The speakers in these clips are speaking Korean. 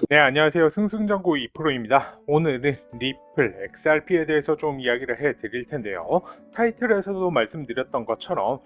네, 안녕하세요. 승승장구 2프로입니다. 오늘은 리플 XRP에 대해서 좀 이야기를 해드릴 텐데요. 타이틀에서도 말씀드렸던 것처럼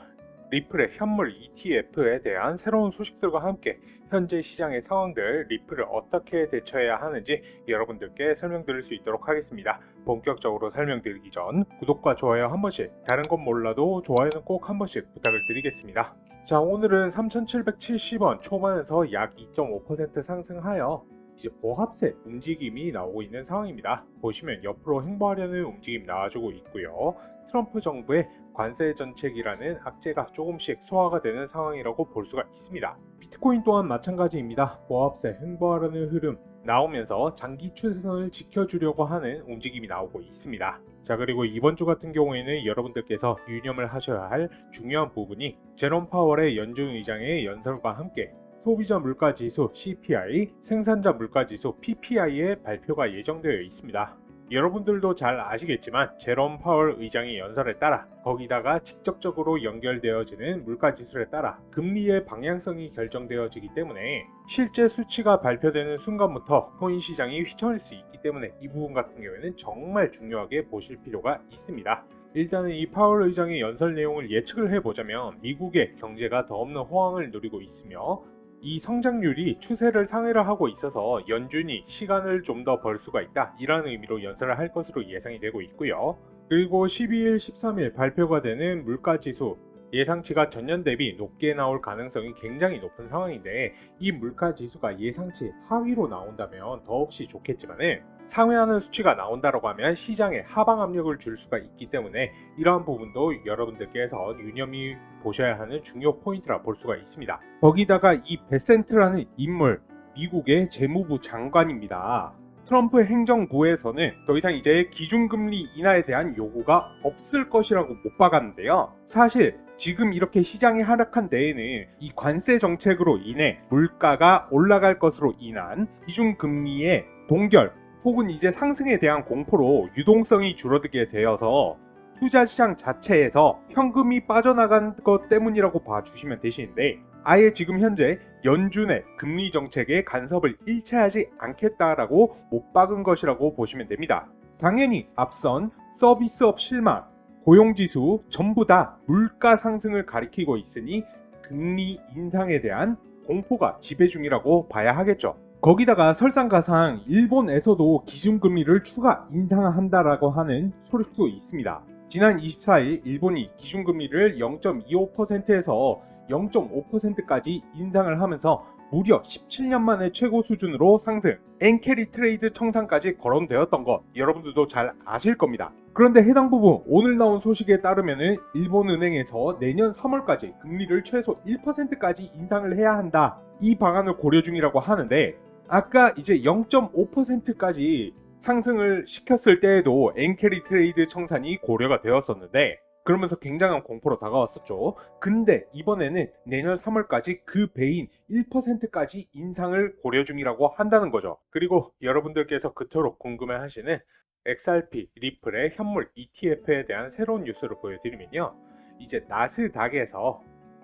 리플의 현물 ETF에 대한 새로운 소식들과 함께 현재 시장의 상황들, 리플을 어떻게 대처해야 하는지 여러분들께 설명드릴 수 있도록 하겠습니다. 본격적으로 설명드리기 전 구독과 좋아요 한 번씩, 다른 건 몰라도 좋아요는 꼭 한 번씩 부탁을 드리겠습니다. 자, 오늘은 3,770원 초반에서 약 2.5% 상승하여 이제 보합세 움직임이 나오고 있는 상황입니다. 보시면 옆으로 횡보하려는 움직임 나와주고 있고요. 트럼프 정부의 관세 정책이라는 악재가 조금씩 소화가 되는 상황이라고 볼 수가 있습니다. 비트코인 또한 마찬가지입니다. 보합세 횡보하려는 흐름 나오면서 장기 추세선을 지켜주려고 하는 움직임이 나오고 있습니다. 자, 그리고 이번 주 같은 경우에는 여러분들께서 유념을 하셔야 할 중요한 부분이 제롬 파월의 연준 의장의 연설과 함께 소비자 물가지수 CPI, 생산자 물가지수 PPI의 발표가 예정되어 있습니다. 여러분들도 잘 아시겠지만 제롬 파월 의장의 연설에 따라 거기다가 직접적으로 연결되어지는 물가지수에 따라 금리의 방향성이 결정되어지기 때문에 실제 수치가 발표되는 순간부터 코인 시장이 휘청일 수 있기 때문에 이 부분 같은 경우에는 정말 중요하게 보실 필요가 있습니다. 일단은 이 파월 의장의 연설 내용을 예측을 해보자면 미국의 경제가 더 없는 호황을 누리고 있으며 이 성장률이 추세를 상회를 하고 있어서 연준이 시간을 좀 더 벌 수가 있다, 이라는 의미로 연설을 할 것으로 예상이 되고 있고요. 그리고 12일, 13일 발표가 되는 물가지수 예상치가 전년 대비 높게 나올 가능성이 굉장히 높은 상황인데, 이 물가지수가 예상치 하위로 나온다면 더없이 좋겠지만은 상회하는 수치가 나온다고 하면 시장에 하방 압력을 줄 수가 있기 때문에 이러한 부분도 여러분들께서 유념히 보셔야 하는 중요 포인트라 볼 수가 있습니다. 거기다가 이 베센트라는 인물, 미국의 재무부 장관입니다. 트럼프 행정부에서는 더 이상 이제 기준금리 인하에 대한 요구가 없을 것이라고 못 박았는데요. 사실 지금 이렇게 시장이 하락한 데에는 이 관세 정책으로 인해 물가가 올라갈 것으로 인한 기준금리의 동결 혹은 이제 상승에 대한 공포로 유동성이 줄어들게 되어서 투자시장 자체에서 현금이 빠져나간 것 때문이라고 봐주시면 되시는데, 아예 지금 현재 연준의 금리 정책에 간섭을 일체하지 않겠다라고 못 박은 것이라고 보시면 됩니다. 당연히 앞선 서비스업 실망, 고용지수 전부 다 물가 상승을 가리키고 있으니 금리 인상에 대한 공포가 지배 중이라고 봐야 하겠죠. 거기다가 설상가상 일본에서도 기준금리를 추가 인상한다라고 하는 소식도 있습니다. 지난 24일 일본이 기준금리를 0.25%에서 0.5%까지 인상을 하면서 무려 17년 만에 최고 수준으로 상승, 엔캐리 트레이드 청산까지 거론되었던 것 여러분들도 잘 아실 겁니다. 그런데 해당 부분 오늘 나온 소식에 따르면 일본은행에서 내년 3월까지 금리를 최소 1%까지 인상을 해야 한다, 이 방안을 고려 중이라고 하는데, 아까 이제 0.5%까지 상승을 시켰을 때에도 엔캐리 트레이드 청산이 고려가 되었었는데 그러면서 굉장한 공포로 다가왔었죠. 근데 이번에는 내년 3월까지 그 배인 1%까지 인상을 고려 중이라고 한다는 거죠. 그리고 여러분들께서 그토록 궁금해하시는 XRP, 리플의 현물 ETF에 대한 새로운 뉴스를 보여드리면요, 이제 나스닥에서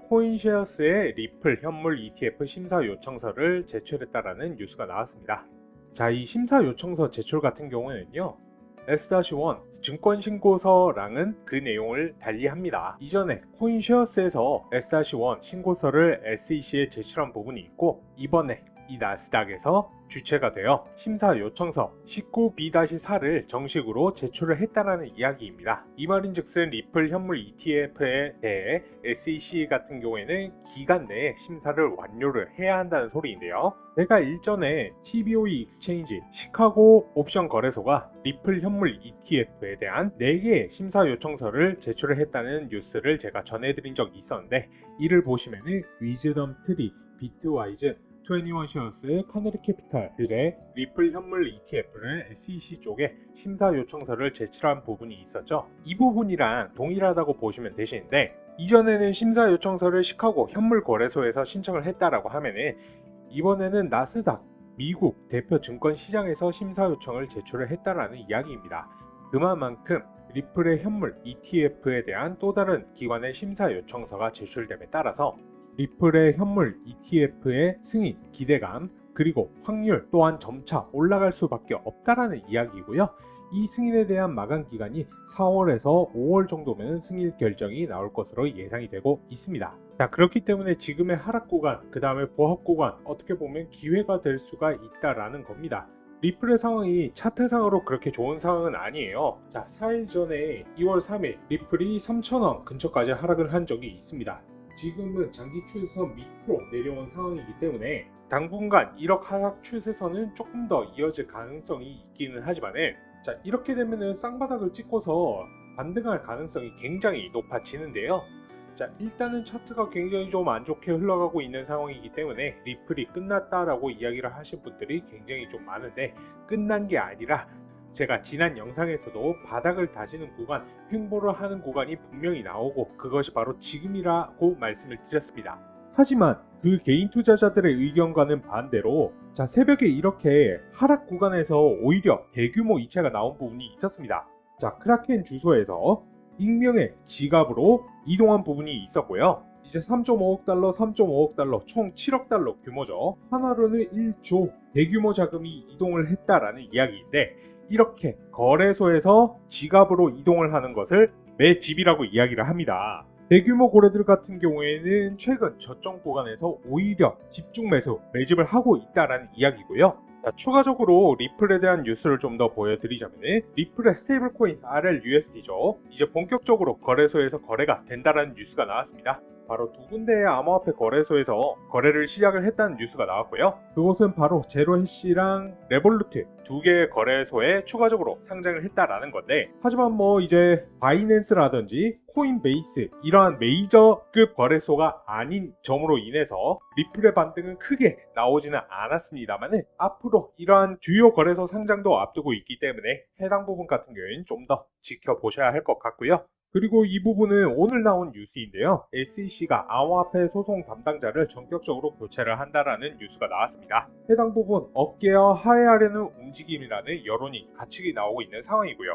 코인쉐어스의 리플 현물 ETF 심사 요청서를 제출했다라는 뉴스가 나왔습니다. 자, 이 심사 요청서 제출 같은 경우에는요, S-1 증권신고서랑은 그 내용을 달리합니다. 이전에 코인쉐어스에서 S-1 신고서를 SEC에 제출한 부분이 있고, 이번에 이 나스닥에서 주체가 되어 심사 요청서 19B-4를 정식으로 제출을 했다라는 이야기입니다. 이 말인즉슨 리플 현물 ETF에 대해 SEC 같은 경우에는 기간 내에 심사를 완료를 해야 한다는 소리인데요. 제가 일전에 CBOE 익스체인지 시카고 옵션 거래소가 리플 현물 ETF에 대한 4개의 심사 요청서를 제출을 했다는 뉴스를 제가 전해드린 적이 있었는데, 이를 보시면은 위즈덤 트리, 비트와이즈, 21쉐어스, 카네리 캐피탈들의 리플 현물 ETF를 SEC 쪽에 심사 요청서를 제출한 부분이 있었죠. 이 부분이랑 동일하다고 보시면 되시는데, 이전에는 심사 요청서를 시카고 현물 거래소에서 신청을 했다라고 하면은 이번에는 나스닥 미국 대표 증권 시장에서 심사 요청을 제출을 했다라는 이야기입니다. 그만큼 리플의 현물 ETF에 대한 또 다른 기관의 심사 요청서가 제출됨에 따라서 리플의 현물 ETF의 승인, 기대감, 그리고 확률 또한 점차 올라갈 수밖에 없다라는 이야기고요. 이 승인에 대한 마감 기간이 4월에서 5월 정도면 승인 결정이 나올 것으로 예상이 되고 있습니다. 자, 그렇기 때문에 지금의 하락 구간, 그 다음에 보합 구간 어떻게 보면 기회가 될 수가 있다라는 겁니다. 리플의 상황이 차트상으로 그렇게 좋은 상황은 아니에요. 자, 4일 전에 2월 3일 리플이 3,000원 근처까지 하락을 한 적이 있습니다. 지금은 장기 추세선 밑으로 내려온 상황이기 때문에 당분간 1억 하락 추세선은 조금 더 이어질 가능성이 있기는 하지만은, 자, 이렇게 되면은 쌍바닥을 찍고서 반등할 가능성이 굉장히 높아지는데요. 자, 일단은 차트가 굉장히 좀 안 좋게 흘러가고 있는 상황이기 때문에 리플이 끝났다라고 이야기를 하신 분들이 굉장히 좀 많은데, 끝난 게 아니라 제가 지난 영상에서도 바닥을 다지는 구간, 횡보를 하는 구간이 분명히 나오고 그것이 바로 지금이라고 말씀을 드렸습니다. 하지만 그 개인 투자자들의 의견과는 반대로, 자, 새벽에 이렇게 하락 구간에서 오히려 대규모 이체가 나온 부분이 있었습니다. 자, 크라켄 주소에서 익명의 지갑으로 이동한 부분이 있었고요. 이제 3.5억 달러, 3.5억 달러, 총 7억 달러 규모죠. 하나로는 1조 대규모 자금이 이동을 했다라는 이야기인데, 이렇게 거래소에서 지갑으로 이동을 하는 것을 매집이라고 이야기를 합니다. 대규모 거래들 같은 경우에는 최근 저점 구간에서 오히려 집중 매수, 매집을 하고 있다라는 이야기고요. 자, 추가적으로 리플에 대한 뉴스를 좀 더 보여드리자면, 리플의 스테이블 코인 RLUSD죠. 이제 본격적으로 거래소에서 거래가 된다라는 뉴스가 나왔습니다. 바로 두 군데의 암호화폐 거래소에서 거래를 시작을 했다는 뉴스가 나왔고요. 그곳은 바로 제로해시랑 레볼루트 두 개의 거래소에 추가적으로 상장을 했다라는 건데, 하지만 뭐 이제 바이낸스라든지 코인베이스 이러한 메이저급 거래소가 아닌 점으로 인해서 리플의 반등은 크게 나오지는 않았습니다만, 앞으로 이러한 주요 거래소 상장도 앞두고 있기 때문에 해당 부분 같은 경우에는 좀 더 지켜보셔야 할 것 같고요. 그리고 이 부분은 오늘 나온 뉴스인데요. SEC가 암호화폐 소송 담당자를 전격적으로 교체를 한다라는 뉴스가 나왔습니다. 해당 부분 업계와 화해하려는 움직임이라는 여론이 같이 나오고 있는 상황이고요.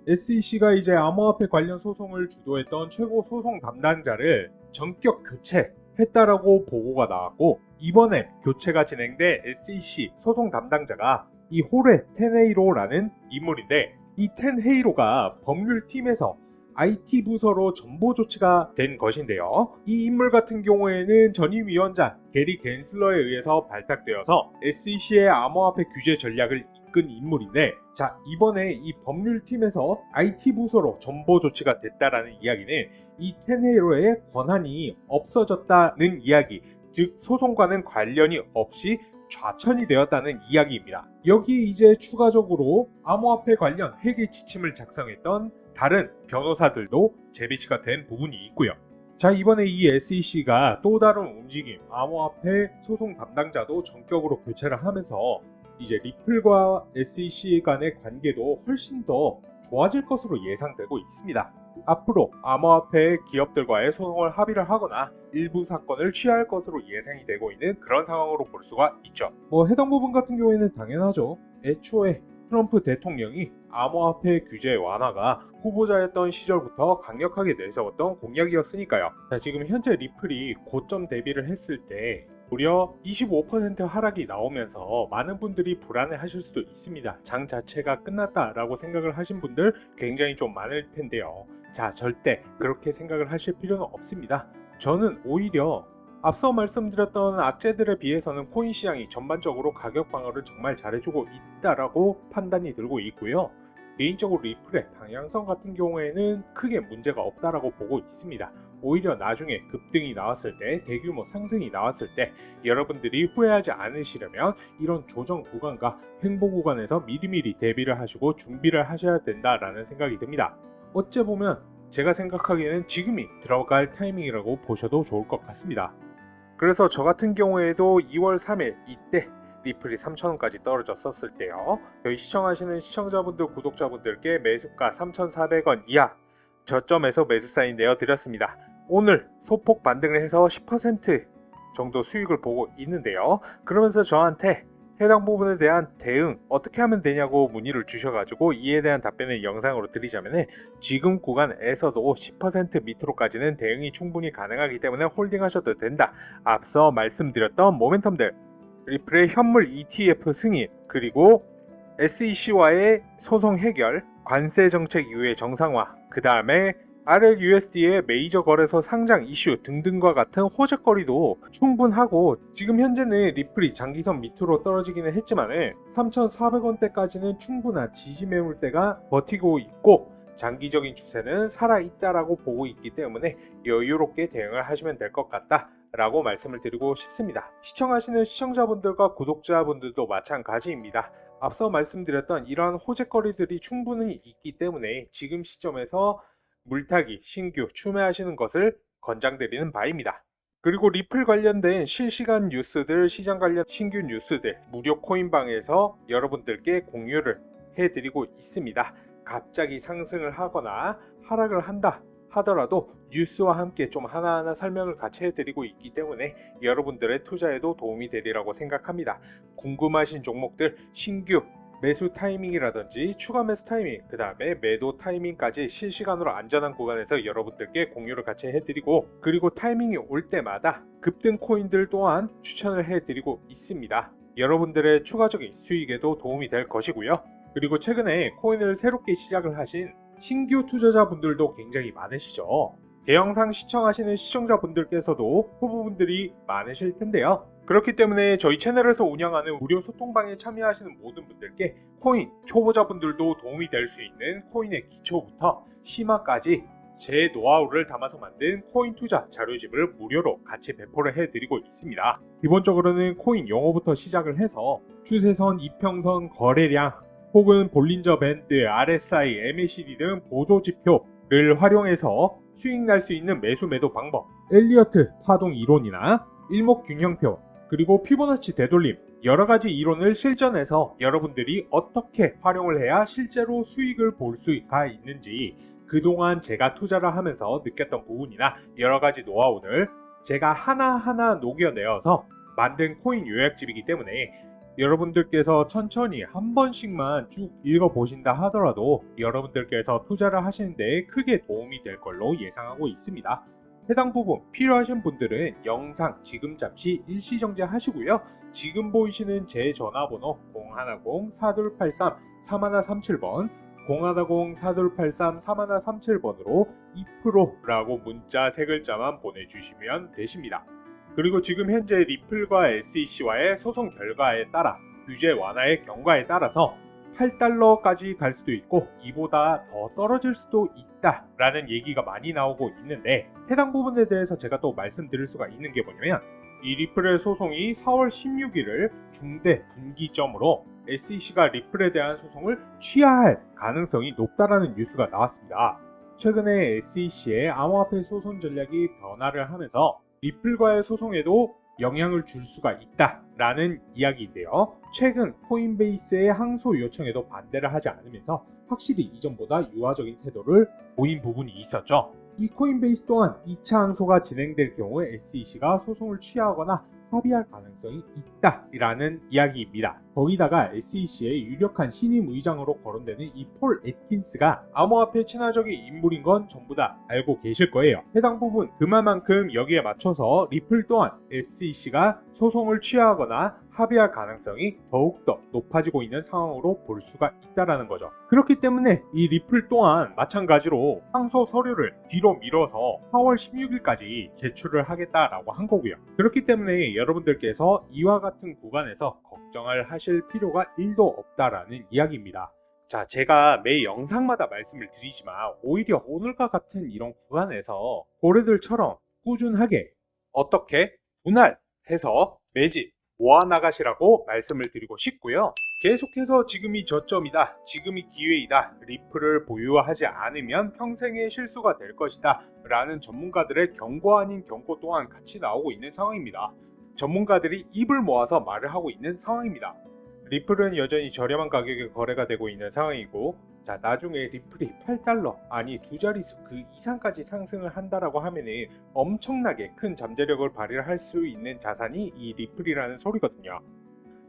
SEC가 이제 암호화폐 관련 소송을 주도했던 최고 소송 담당자를 전격 교체했다라고 보고가 나왔고, 이번에 교체가 진행된 SEC 소송 담당자가 이 호레 텐헤이로라는 인물인데, 이 텐헤이로가 법률팀에서 IT 부서로 전보 조치가 된 것인데요. 이 인물 같은 경우에는 전임위원장 게리 갠슬러에 의해서 발탁되어서 SEC의 암호화폐 규제 전략을 이끈 인물인데, 자, 이번에 이 법률팀에서 IT 부서로 전보 조치가 됐다라는 이야기는 이 텐헤이로의 권한이 없어졌다는 이야기, 즉 소송과는 관련이 없이 좌천이 되었다는 이야기입니다. 여기 이제 추가적으로 암호화폐 관련 회계 지침을 작성했던 다른 변호사들도 재배치가 된 부분이 있고요. 자, 이번에 이 SEC가 또 다른 움직임, 암호화폐 소송 담당자도 전격으로 교체를 하면서 이제 리플과 SEC 간의 관계도 훨씬 더 좋아질 것으로 예상되고 있습니다. 앞으로 암호화폐 기업들과의 소송을 합의를 하거나 일부 사건을 취할 것으로 예상이 되고 있는 그런 상황으로 볼 수가 있죠. 뭐 해당 부분 같은 경우에는 당연하죠. 애초에 트럼프 대통령이 암호화폐 규제 완화가 후보자였던 시절부터 강력하게 내세웠던 공약이었으니까요. 자, 지금 현재 리플이 고점 대비를 했을 때 무려 25% 하락이 나오면서 많은 분들이 불안해하실 수도 있습니다. 장 자체가 끝났다라고 생각을 하신 분들 굉장히 좀 많을 텐데요. 자, 절대 그렇게 생각을 하실 필요는 없습니다. 저는 오히려 앞서 말씀드렸던 악재들에 비해서는 코인 시장이 전반적으로 가격 방어를 정말 잘해주고 있다라고 판단이 들고 있고요. 개인적으로 리플의 방향성 같은 경우에는 크게 문제가 없다라고 보고 있습니다. 오히려 나중에 급등이 나왔을 때, 대규모 상승이 나왔을 때 여러분들이 후회하지 않으시려면 이런 조정 구간과 횡보 구간에서 미리미리 대비를 하시고 준비를 하셔야 된다라는 생각이 듭니다. 어째 보면 제가 생각하기에는 지금이 들어갈 타이밍이라고 보셔도 좋을 것 같습니다. 그래서 저 같은 경우에도 2월 3일 이때 리플이 3,000원까지 떨어졌었을 때요, 저희 시청하시는 시청자분들, 구독자분들께 매수가 3,400원 이하 저점에서 매수 사인 내어드렸습니다. 오늘 소폭 반등을 해서 10% 정도 수익을 보고 있는데요. 그러면서 저한테 해당 부분에 대한 대응 어떻게 하면 되냐고 문의를 주셔가지고 이에 대한 답변을 영상으로 드리자면 지금 구간에서도 10% 밑으로까지는 대응이 충분히 가능하기 때문에 홀딩하셔도 된다. 앞서 말씀드렸던 모멘텀들, 리플의 현물 ETF 승인, 그리고 SEC와의 소송 해결, 관세 정책 이후의 정상화, 그 다음에 RLUSD의 메이저 거래소 상장 이슈 등등과 같은 호재거리도 충분하고, 지금 현재는 리플이 장기선 밑으로 떨어지기는 했지만 3,400원대까지는 충분한 지지 매물대가 버티고 있고 장기적인 추세는 살아있다라고 보고 있기 때문에 여유롭게 대응을 하시면 될 것 같다 라고 말씀을 드리고 싶습니다. 시청하시는 시청자분들과 구독자분들도 마찬가지입니다. 앞서 말씀드렸던 이러한 호재거리들이 충분히 있기 때문에 지금 시점에서 물타기, 신규 추매하시는 것을 권장드리는 바입니다. 그리고 리플 관련된 실시간 뉴스들, 시장 관련 신규 뉴스들 무료 코인방에서 여러분들께 공유를 해드리고 있습니다. 갑자기 상승을 하거나 하락을 한다 하더라도 뉴스와 함께 좀 하나하나 설명을 같이 해드리고 있기 때문에 여러분들의 투자에도 도움이 되리라고 생각합니다. 궁금하신 종목들 신규 매수 타이밍이라든지 추가 매수 타이밍, 그 다음에 매도 타이밍까지 실시간으로 안전한 구간에서 여러분들께 공유를 같이 해드리고, 그리고 타이밍이 올 때마다 급등 코인들 또한 추천을 해드리고 있습니다. 여러분들의 추가적인 수익에도 도움이 될 것이고요. 그리고 최근에 코인을 새롭게 시작을 하신 신규 투자자분들도 굉장히 많으시죠. 제 영상 시청하시는 시청자분들께서도 후보분들이 많으실 텐데요. 그렇기 때문에 저희 채널에서 운영하는 무료 소통방에 참여하시는 모든 분들께 코인 초보자분들도 도움이 될 수 있는 코인의 기초부터 심화까지 제 노하우를 담아서 만든 코인 투자 자료집을 무료로 같이 배포를 해드리고 있습니다. 기본적으로는 코인 용어부터 시작을 해서 추세선, 이평선, 거래량, 혹은 볼린저 밴드, RSI, MACD 등 보조지표를 활용해서 수익 날 수 있는 매수 매도 방법, 엘리어트 파동 이론이나 일목균형표, 그리고 피보나치 되돌림, 여러가지 이론을 실전해서 여러분들이 어떻게 활용을 해야 실제로 수익을 볼 수가 있는지, 그동안 제가 투자를 하면서 느꼈던 부분이나 여러가지 노하우를 제가 하나하나 녹여내어서 만든 코인 요약집이기 때문에 여러분들께서 천천히 한 번씩만 쭉 읽어보신다 하더라도 여러분들께서 투자를 하시는데 크게 도움이 될 걸로 예상하고 있습니다. 해당 부분 필요하신 분들은 영상 지금 잠시 일시정지 하시고요. 지금 보이시는 제 전화번호 010-4283-3137번 010-4283-3137번으로 2%라고 문자 3글자만 보내주시면 되십니다. 그리고 지금 현재 리플과 SEC와의 소송 결과에 따라 규제 완화의 경과에 따라서 8달러까지 갈 수도 있고 이보다 더 떨어질 수도 있다라는 얘기가 많이 나오고 있는데, 해당 부분에 대해서 제가 또 말씀드릴 수가 있는 게 뭐냐면, 이 리플의 소송이 4월 16일을 중대 분기점으로 SEC가 리플에 대한 소송을 취하할 가능성이 높다라는 뉴스가 나왔습니다. 최근에 SEC의 암호화폐 소송 전략이 변화를 하면서 리플과의 소송에도 영향을 줄 수가 있다라는 이야기인데요. 최근 코인베이스의 항소 요청에도 반대를 하지 않으면서 확실히 이전보다 유화적인 태도를 보인 부분이 있었죠. 이 코인베이스 또한 2차 항소가 진행될 경우에 SEC가 소송을 취하거나 합의할 가능성이 있다라는 이야기입니다. 거기다가 SEC의 유력한 신임 의장으로 거론되는 이 폴 애킨스가 암호화폐 친화적인 인물인 건 전부 다 알고 계실 거예요. 해당 부분 그만큼 여기에 맞춰서 리플 또한 SEC가 소송을 취하거나 합의할 가능성이 더욱더 높아지고 있는 상황으로 볼 수가 있다라는 거죠. 그렇기 때문에 이 리플 또한 마찬가지로 항소 서류를 뒤로 밀어서 4월 16일까지 제출을 하겠다라고 한 거고요. 그렇기 때문에 여러분들께서 이와 같은 구간에서 걱정을 하실 필요가 1도 없다라는 이야기입니다. 자, 제가 매 영상마다 말씀을 드리지만 오히려 오늘과 같은 이런 구간에서 고래들처럼 꾸준하게 어떻게 분할해서 매집 모아나가시라고 말씀을 드리고 싶고요. 계속해서 지금이 저점이다, 지금이 기회이다, 리플을 보유하지 않으면 평생의 실수가 될 것이다 라는 전문가들의 경고 아닌 경고 또한 같이 나오고 있는 상황입니다. 전문가들이 입을 모아서 말을 하고 있는 상황입니다. 리플은 여전히 저렴한 가격에 거래가 되고 있는 상황이고, 자, 나중에 리플이 8달러 아니 두 자릿수 그 이상까지 상승을 한다라고 하면은 엄청나게 큰 잠재력을 발휘할 수 있는 자산이 이 리플이라는 소리거든요.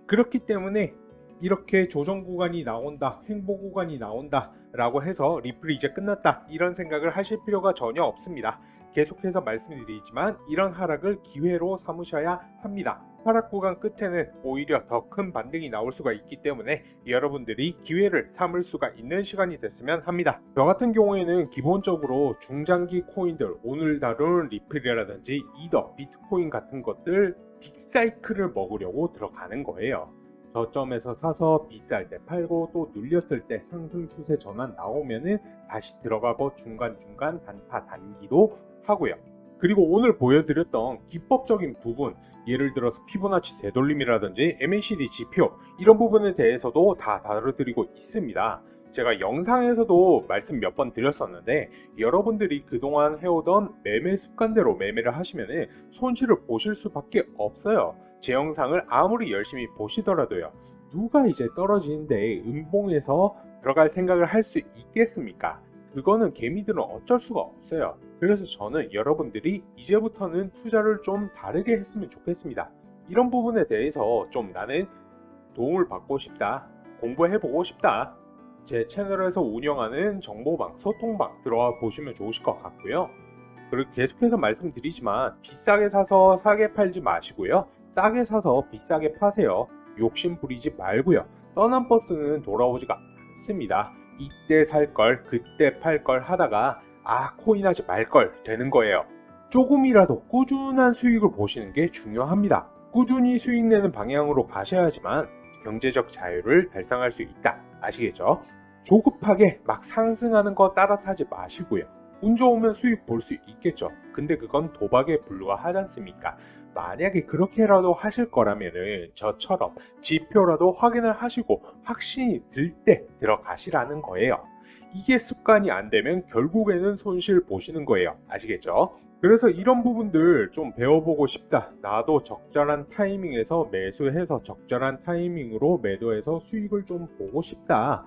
그렇기 때문에 이렇게 조정 구간이 나온다, 횡보 구간이 나온다 라고 해서 리플이 이제 끝났다 이런 생각을 하실 필요가 전혀 없습니다. 계속해서 말씀드리지만 이런 하락을 기회로 삼으셔야 합니다. 하락 구간 끝에는 오히려 더 큰 반등이 나올 수가 있기 때문에 여러분들이 기회를 삼을 수가 있는 시간이 됐으면 합니다. 저 같은 경우에는 기본적으로 중장기 코인들, 오늘 다룬 리플이라든지 이더, 비트코인 같은 것들 빅사이클을 먹으려고 들어가는 거예요. 저점에서 사서 비쌀 때 팔고 또 눌렸을 때 상승 추세 전환 나오면은 다시 들어가고 중간중간 단타 단기도 하고요. 그리고 오늘 보여드렸던 기법적인 부분, 예를 들어서 피보나치 되돌림이라든지 MACD 지표 이런 부분에 대해서도 다 다뤄드리고 있습니다. 제가 영상에서도 말씀 몇 번 드렸었는데 여러분들이 그동안 해오던 매매 습관대로 매매를 하시면 손실을 보실 수밖에 없어요. 제 영상을 아무리 열심히 보시더라도요. 누가 이제 떨어지는데 음봉에서 들어갈 생각을 할 수 있겠습니까? 그거는 개미들은 어쩔 수가 없어요. 그래서 저는 여러분들이 이제부터는 투자를 좀 다르게 했으면 좋겠습니다. 이런 부분에 대해서 좀 나는 도움을 받고 싶다, 공부해보고 싶다, 제 채널에서 운영하는 정보방, 소통방 들어와 보시면 좋으실 것 같고요. 그리고 계속해서 말씀드리지만 비싸게 사서 싸게 팔지 마시고요. 싸게 사서 비싸게 파세요. 욕심 부리지 말고요. 떠난 버스는 돌아오지가 않습니다. 이때 살 걸, 그때 팔 걸 하다가 코인 하지 말 걸 되는 거예요. 조금이라도 꾸준한 수익을 보시는 게 중요합니다. 꾸준히 수익 내는 방향으로 가셔야지만 경제적 자유를 달성할 수 있다. 아시겠죠? 조급하게 막 상승하는 거 따라 타지 마시고요. 운 좋으면 수익 볼 수 있겠죠. 근데 그건 도박에 불과하지 않습니까? 만약에 그렇게라도 하실 거라면은 저처럼 지표라도 확인을 하시고 확신이 들 때 들어가시라는 거예요. 이게 습관이 안 되면 결국에는 손실 보시는 거예요. 아시겠죠? 그래서 이런 부분들 좀 배워보고 싶다. 나도 적절한 타이밍에서 매수해서 적절한 타이밍으로 매도해서 수익을 좀 보고 싶다.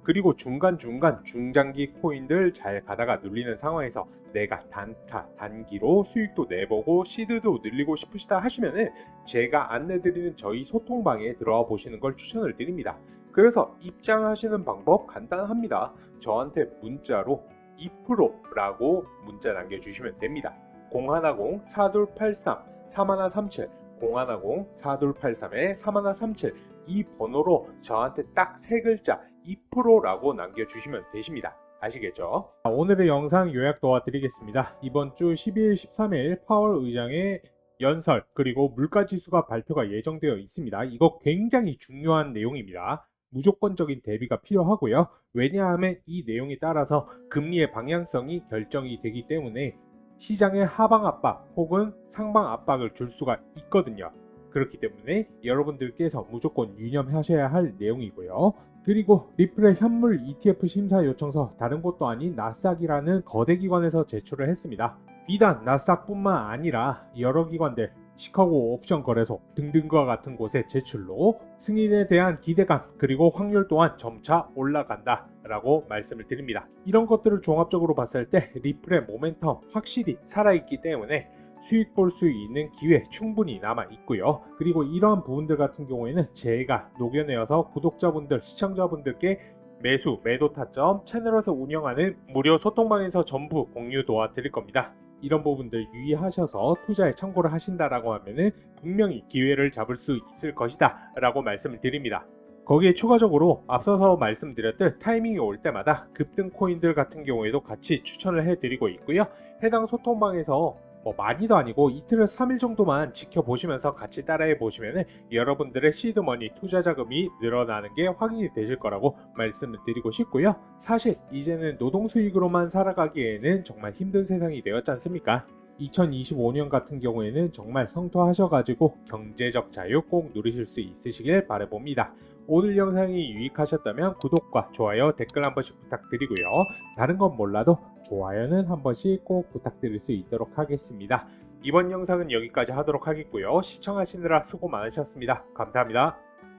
그리고 중간중간 중장기 코인들 잘 가다가 눌리는 상황에서 내가 단타, 단기로 수익도 내보고 시드도 늘리고 싶으시다 하시면은 제가 안내드리는 저희 소통방에 들어와 보시는 걸 추천을 드립니다. 그래서 입장하시는 방법 간단합니다. 저한테 문자로 2%라고 문자 남겨주시면 됩니다. 010-4283-3137 010-4283-3137 이 번호로 저한테 딱 세 글자 2%라고 남겨주시면 되십니다. 아시겠죠? 오늘의 영상 요약 도와드리겠습니다. 이번 주 12일, 13일 파월 의장의 연설 그리고 물가지수가 발표가 예정되어 있습니다. 이거 굉장히 중요한 내용입니다. 무조건적인 대비가 필요하고요. 왜냐하면 이 내용에 따라서 금리의 방향성이 결정이 되기 때문에 시장의 하방 압박 혹은 상방 압박을 줄 수가 있거든요. 그렇기 때문에 여러분들께서 무조건 유념하셔야 할 내용이고요. 그리고 리플의 현물 ETF 심사 요청서 다른 곳도 아닌 나스닥이라는 거대 기관에서 제출을 했습니다. 비단 나스닥뿐만 아니라 여러 기관들, 시카고 옵션 거래소 등등과 같은 곳에 제출로 승인에 대한 기대감 그리고 확률 또한 점차 올라간다 라고 말씀을 드립니다. 이런 것들을 종합적으로 봤을 때 리플의 모멘텀 확실히 살아있기 때문에 수익 볼 수 있는 기회 충분히 남아 있고요. 그리고 이러한 부분들 같은 경우에는 제가 녹여내어서 구독자분들, 시청자분들께 매수, 매도 타점 채널에서 운영하는 무료 소통방에서 전부 공유 도와드릴 겁니다. 이런 부분들 유의하셔서 투자에 참고를 하신다라고 하면은 분명히 기회를 잡을 수 있을 것이다 라고 말씀을 드립니다. 거기에 추가적으로 앞서서 말씀드렸듯 타이밍이 올 때마다 급등 코인들 같은 경우에도 같이 추천을 해드리고 있고요. 해당 소통방에서 많이도 아니고 이틀에서 3일 정도만 지켜보시면서 같이 따라해 보시면 여러분들의 시드머니 투자 자금이 늘어나는 게 확인이 되실 거라고 말씀을 드리고 싶고요. 사실 이제는 노동 수익으로만 살아가기에는 정말 힘든 세상이 되었지 않습니까? 2025년 같은 경우에는 정말 성토하셔가지고 경제적 자유 꼭 누리실 수 있으시길 바라봅니다. 오늘 영상이 유익하셨다면 구독과 좋아요, 댓글 한 번씩 부탁드리고요. 다른 건 몰라도 좋아요는 한 번씩 꼭 부탁드릴 수 있도록 하겠습니다. 이번 영상은 여기까지 하도록 하겠고요. 시청하시느라 수고 많으셨습니다. 감사합니다.